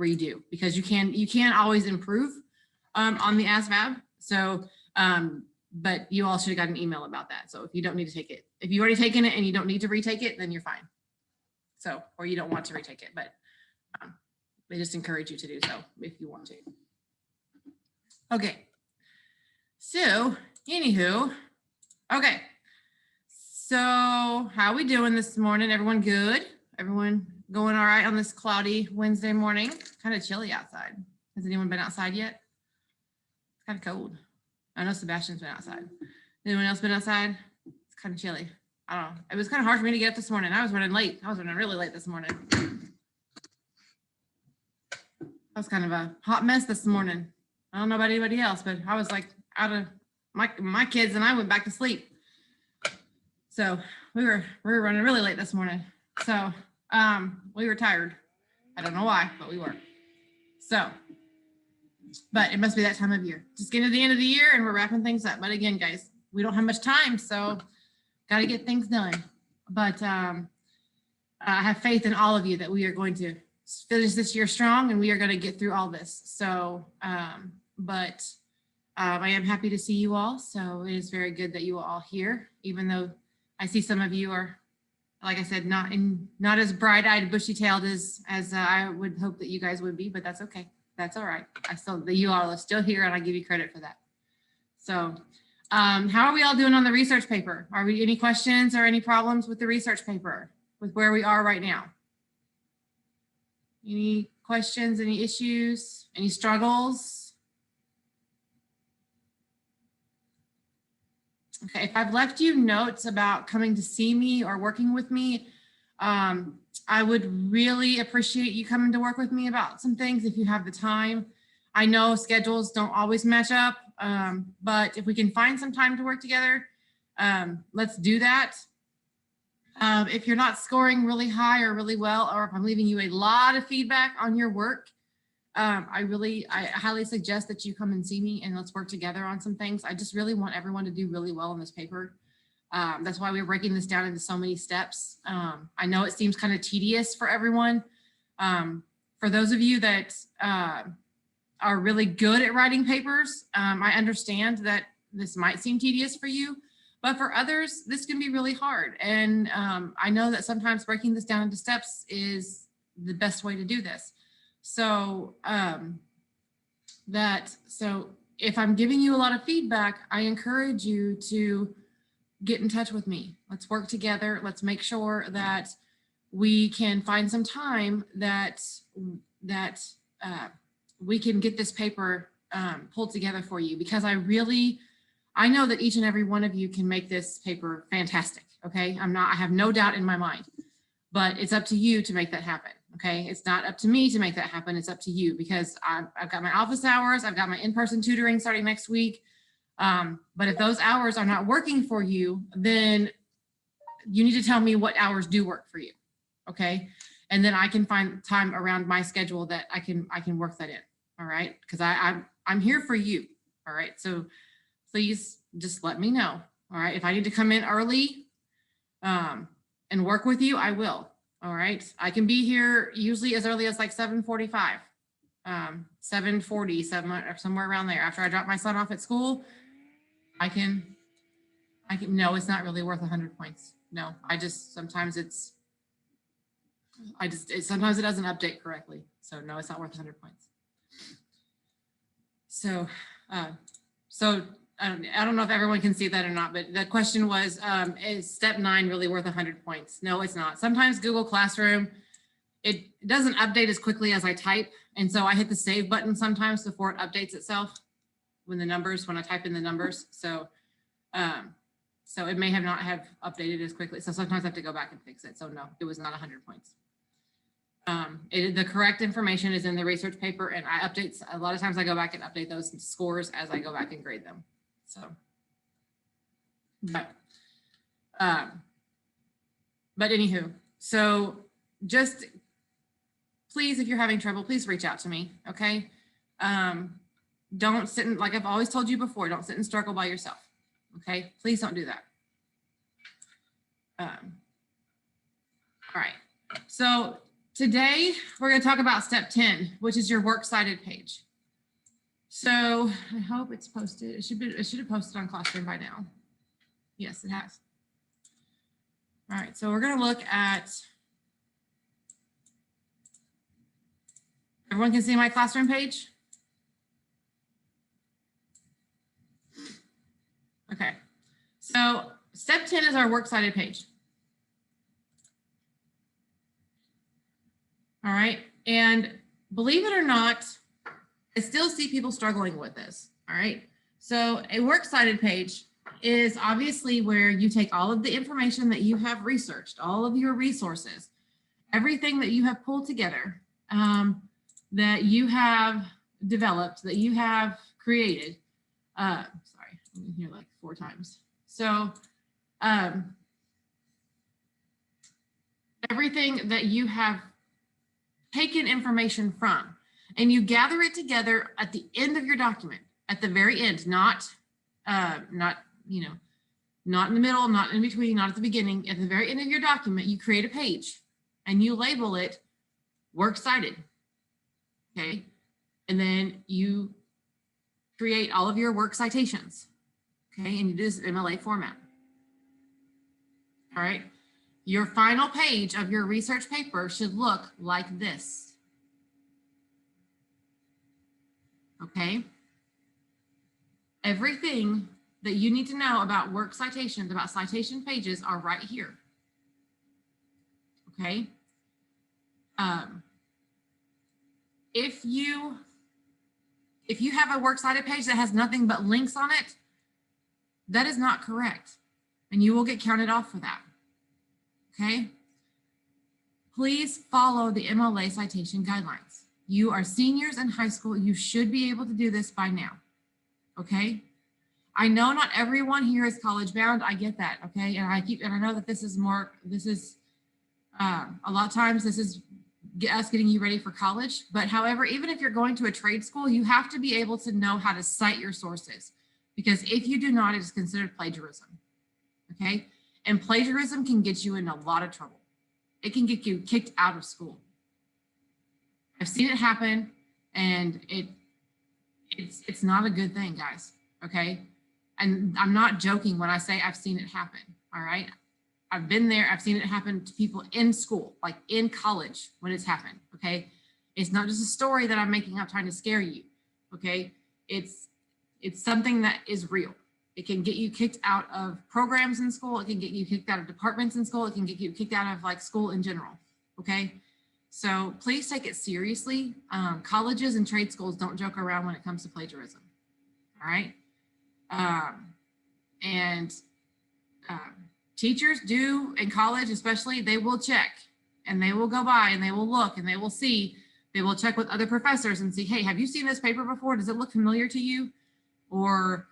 redo, because you can't always improve on the ASVAB. So, but you all should have got an email about that. So if you don't need to take it, if you've already taken it and you don't need to retake it, then you're fine. So, or you don't want to retake it, but they just encourage you to do so if you want to. Okay. So, anywho, okay. So, how we doing this morning? Everyone good? Everyone going all right on this cloudy Wednesday morning? Kind of chilly outside. Has anyone been outside yet? It's kind of cold. I know Sebastian's been outside. Anyone else been outside? It's kind of chilly. I don't know. It was kind of hard for me to get up this morning. I was running late. I was running really late this morning. I was kind of a hot mess this morning. I don't know about anybody else, but I was like out of my kids and I went back to sleep. So we were running really late this morning. So we were tired. I don't know why, but we were. So, but it must be that time of year. Just getting to the end of the year and we're wrapping things up. But again, guys, we don't have much time, so got to get things done. But I have faith in all of you that we are going to finish this year strong and we are going to get through all this. So, but I am happy to see you all. So it is very good that you are all here, even though I see some of you are, like I said, not as bright-eyed, bushy-tailed as I would hope that you guys would be, but that's okay. That's all right. You all are still here, and I give you credit for that. So, how are we all doing on the research paper? Are we any questions or any problems with the research paper, with where we are right now? Any questions? Any issues? Any struggles? Okay, if I've left you notes about coming to see me or working with me, I would really appreciate you coming to work with me about some things if you have the time. I know schedules don't always match up, but if we can find some time to work together, let's do that. If you're not scoring really high or really well, or if I'm leaving you a lot of feedback on your work, I highly suggest that you come and see me and let's work together on some things. I just really want everyone to do really well on this paper. That's why we're breaking this down into so many steps. I know it seems kind of tedious for everyone. For those of you that are really good at writing papers, I understand that this might seem tedious for you, but for others, this can be really hard. And I know that sometimes breaking this down into steps is the best way to do this. So if I'm giving you a lot of feedback, I encourage you to get in touch with me. Let's work together. Let's make sure that we can find some time that we can get this paper pulled together for you, because I know that each and every one of you can make this paper fantastic. Okay. I have no doubt in my mind, but it's up to you to make that happen. Okay. It's not up to me to make that happen. It's up to you, because I've got my office hours. I've got my in-person tutoring starting next week. But if those hours are not working for you, then you need to tell me what hours do work for you. Okay. And then I can find time around my schedule that I can work that in. All right. Because I'm here for you. All right. So please just let me know. All right. If I need to come in early and work with you, I will. All right. I can be here usually as early as like 7:45, 7:40, somewhere around there. After I drop my son off at school, I can, no, it's not really worth 100 points. No, sometimes it doesn't update correctly. So no, it's not worth 100 points. So, I don't know if everyone can see that or not, but the question was, is step 9 really worth 100 points? No, it's not. Sometimes Google Classroom, it doesn't update as quickly as I type. And so I hit the save button sometimes before it updates itself when I type in the numbers. So, so it may not have updated as quickly. So sometimes I have to go back and fix it. So no, it was not 100 points. The correct information is in the research paper, and a lot of times I go back and update those scores as I go back and grade them. So, but anywho, so just please, if you're having trouble, please reach out to me. Okay. Don't sit in, like I've always told you before, don't sit and struggle by yourself. Okay. Please don't do that. All right. So Today, we're going to talk about step 10, which is your works cited page. So I hope it's posted. It should have posted on Classroom by now. Yes, it has. All right, so we're going to look at, everyone can see my Classroom page? Okay, so step 10 is our works cited page. All right, and believe it or not, I still see people struggling with this. All right, so a works cited page is obviously where you take all of the information that you have researched, all of your resources, everything that you have pulled together, that you have developed, that you have created. Sorry, I'm in here like 4 times. So everything that you have taken information from, and you gather it together at the end of your document, at the very end, not not in the middle, not in between, not at the beginning. At the very end of your document, you create a page and you label it works cited. Okay, and then you create all of your work citations. Okay, and you do this MLA format. All right. Your final page of your research paper should look like this. Okay. Everything that you need to know about work citations, about citation pages are right here. Okay. If you have a works cited page that has nothing but links on it, that is not correct, and you will get counted off for that. Okay. Please follow the MLA citation guidelines. You are seniors in high school. You should be able to do this by now. Okay. I know not everyone here is college bound. I get that. Okay. And I know that this is a lot of times this is us getting you ready for college. But however, even if you're going to a trade school, you have to be able to know how to cite your sources, because if you do not, it is considered plagiarism. Okay. And plagiarism can get you in a lot of trouble. It can get you kicked out of school. I've seen it happen, and it's not a good thing, guys. Okay. And I'm not joking when I say I've seen it happen. All right. I've been there. I've seen it happen to people in school, like in college when it's happened. Okay. It's not just a story that I'm making up trying to scare you. Okay. It's something that is real. It can get you kicked out of programs in school. It can get you kicked out of departments in school. It can get you kicked out of like school in general. Okay. So please take it seriously. Colleges and trade schools don't joke around when it comes to plagiarism. All right. Teachers do in college, especially, they will check and they will go by and they will look and they will see, they will check with other professors and see, hey, have you seen this paper before? Does it look familiar to you? Or,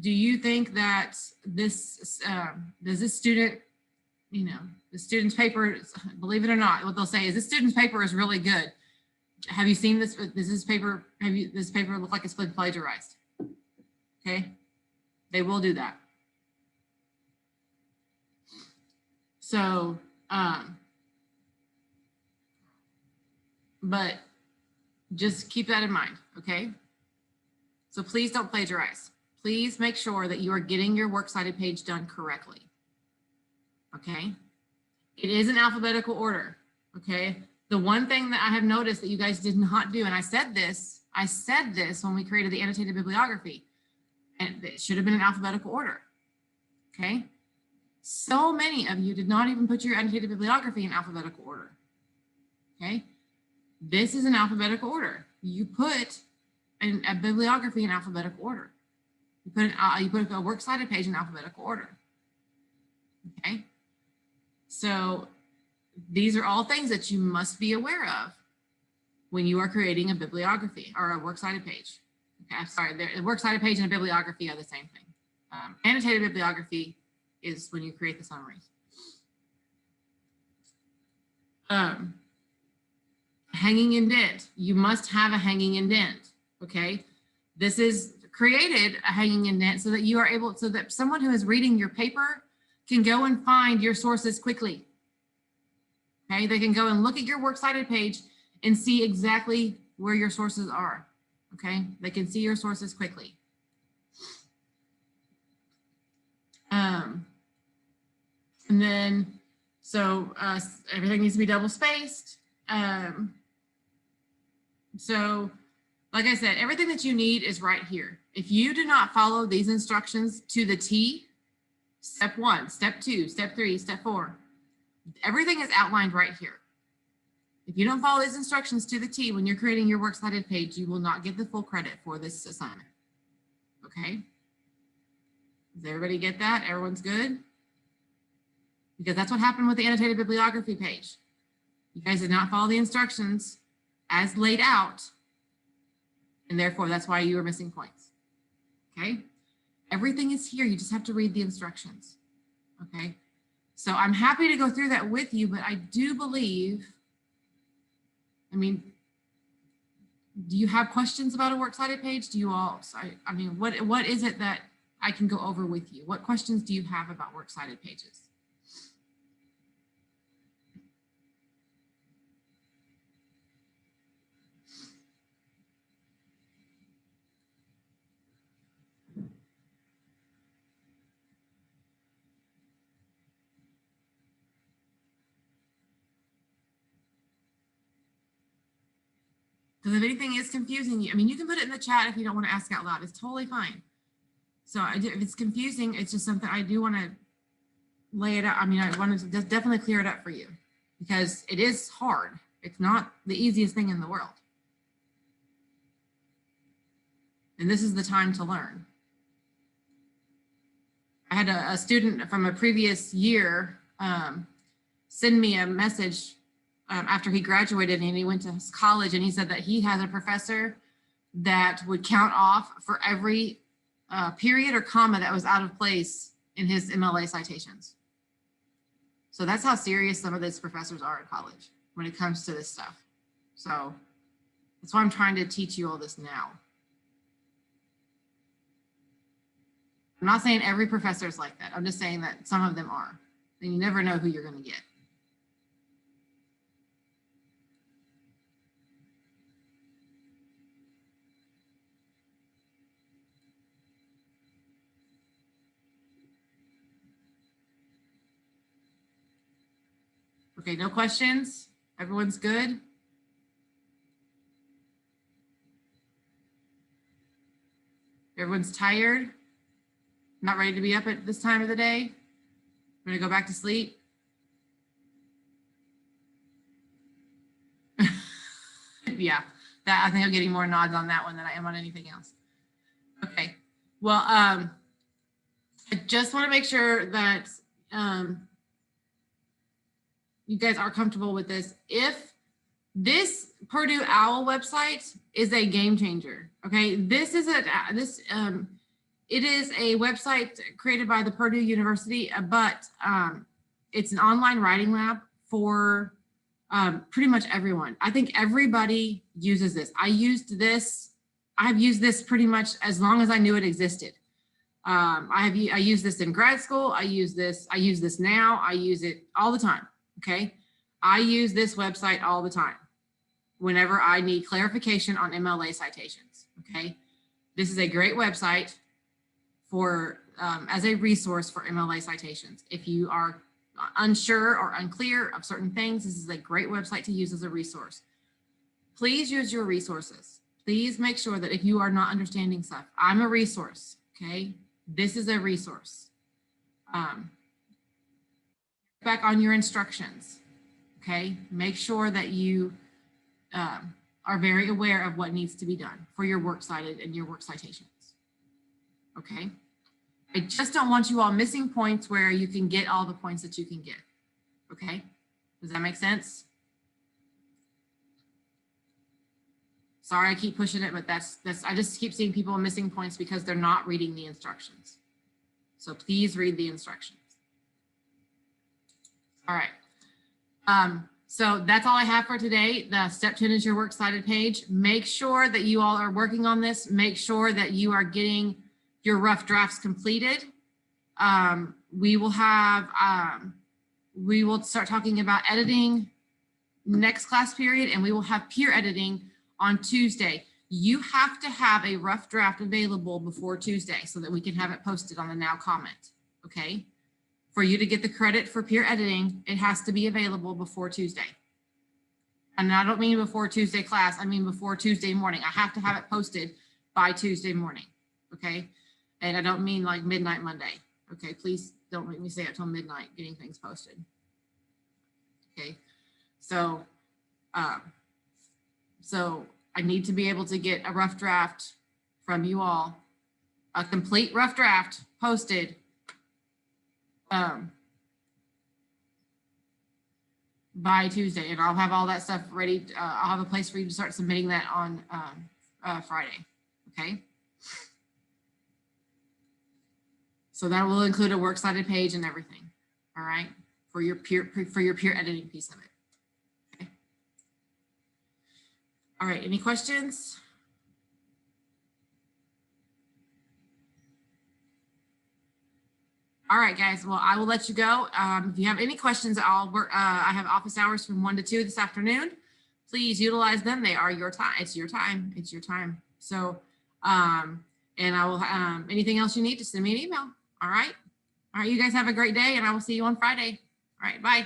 do you think that this, does this student, the student's paper, believe it or not, what they'll say is this student's paper is really good. Have you seen this? Does this paper, this paper look like it's been plagiarized? Okay. They will do that. So, but just keep that in mind. Okay. So please don't plagiarize. Please make sure that you are getting your works cited page done correctly. Okay. It is in alphabetical order. Okay. The one thing that I have noticed that you guys did not do, and I said this when we created the annotated bibliography, and it should have been in alphabetical order. Okay. So many of you did not even put your annotated bibliography in alphabetical order. Okay. This is in alphabetical order. You put a bibliography in alphabetical order. You put a works cited page in alphabetical order. Okay. So these are all things that you must be aware of when you are creating a bibliography or a works cited page. Okay, I'm sorry, a works cited page and a bibliography are the same thing. Annotated bibliography is when you create the summaries. Hanging indent. You must have a hanging indent. Okay, this is created a hanging indent so that you are able, so that someone who is reading your paper can go and find your sources quickly. Okay, they can go and look at your works cited page and see exactly where your sources are. Okay, they can see your sources quickly. And then, so everything needs to be double spaced. So like I said, everything that you need is right here. If you do not follow these instructions to the T, step 1, step 2, step 3, step 4, everything is outlined right here. If you don't follow these instructions to the T when you're creating your works cited page, you will not get the full credit for this assignment. Okay? Does everybody get that? Everyone's good? Because that's what happened with the annotated bibliography page. You guys did not follow the instructions as laid out, and therefore that's why you were missing points. Okay? Everything is here. You just have to read the instructions. Okay? So I'm happy to go through that with you, but I do believe, I mean, do you have questions about a works cited page? Do you all, I mean, what is it that I can go over with you? What questions do you have about works cited pages? Because if anything is confusing you, I mean, you can put it in the chat if you don't want to ask out loud. It's totally fine. So if it's confusing, it's just something I do want to lay it out. I mean, I want to definitely clear it up for you because it is hard. It's not the easiest thing in the world. And this is the time to learn. I had a student from a previous year send me a message after he graduated and he went to college, and he said that he has a professor that would count off for every period or comma that was out of place in his MLA citations. So that's how serious some of these professors are at college when it comes to this stuff. So that's why I'm trying to teach you all this now. I'm not saying every professor is like that. I'm just saying that some of them are. And you never know who you're going to get. Okay, no questions? Everyone's good? Everyone's tired? Not ready to be up at this time of the day? We're gonna go back to sleep? Yeah, that I think I'm getting more nods on that one than I am on anything else. Okay, well, I just want to make sure that you guys are comfortable with this. If this Purdue OWL website is a game changer, okay, this is it is a website created by the Purdue University, but it's an online writing lab for pretty much everyone. I think everybody uses this. I've used this pretty much as long as I knew it existed. I use this in grad school. I use this now. I use it all the time. Okay. I use this website all the time whenever I need clarification on MLA citations. Okay. This is a great website for as a resource for MLA citations. If you are unsure or unclear of certain things, this is a great website to use as a resource. Please use your resources. Please make sure that if you are not understanding stuff, I'm a resource. Okay. This is a resource. Back on your instructions. Okay. Make sure that you are very aware of what needs to be done for your works cited and your work citations. Okay. I just don't want you all missing points where you can get all the points that you can get. Okay. Does that make sense? Sorry, I keep pushing it, but that's I just keep seeing people missing points because they're not reading the instructions. So please read the instructions. All right. So that's all I have for today. The step 10 is your works cited page. Make sure that you all are working on this. Make sure that you are getting your rough drafts completed. We will start talking about editing next class period, and we will have peer editing on Tuesday. You have to have a rough draft available before Tuesday so that we can have it posted on the Now comment, okay? For you to get the credit for peer editing, it has to be available before Tuesday. And I don't mean before Tuesday class, I mean before Tuesday morning. I have to have it posted by Tuesday morning, okay? And I don't mean like midnight Monday, okay? Please don't make me stay up till midnight getting things posted, okay? So, so I need to be able to get a rough draft from you all, a complete rough draft posted by Tuesday, and I'll have all that stuff ready. I'll have a place for you to start submitting that on Friday, okay? So that will include a works cited page and everything, all right? For your peer editing piece of it. Okay. All right, any questions? All right, guys. Well, I will let you go. If you have any questions, I have office hours from 1 to 2 this afternoon. Please utilize them. They are your time. It's your time. It's your time. So, and I will, anything else you need, just send me an email. All right. All right. You guys have a great day, and I will see you on Friday. All right. Bye.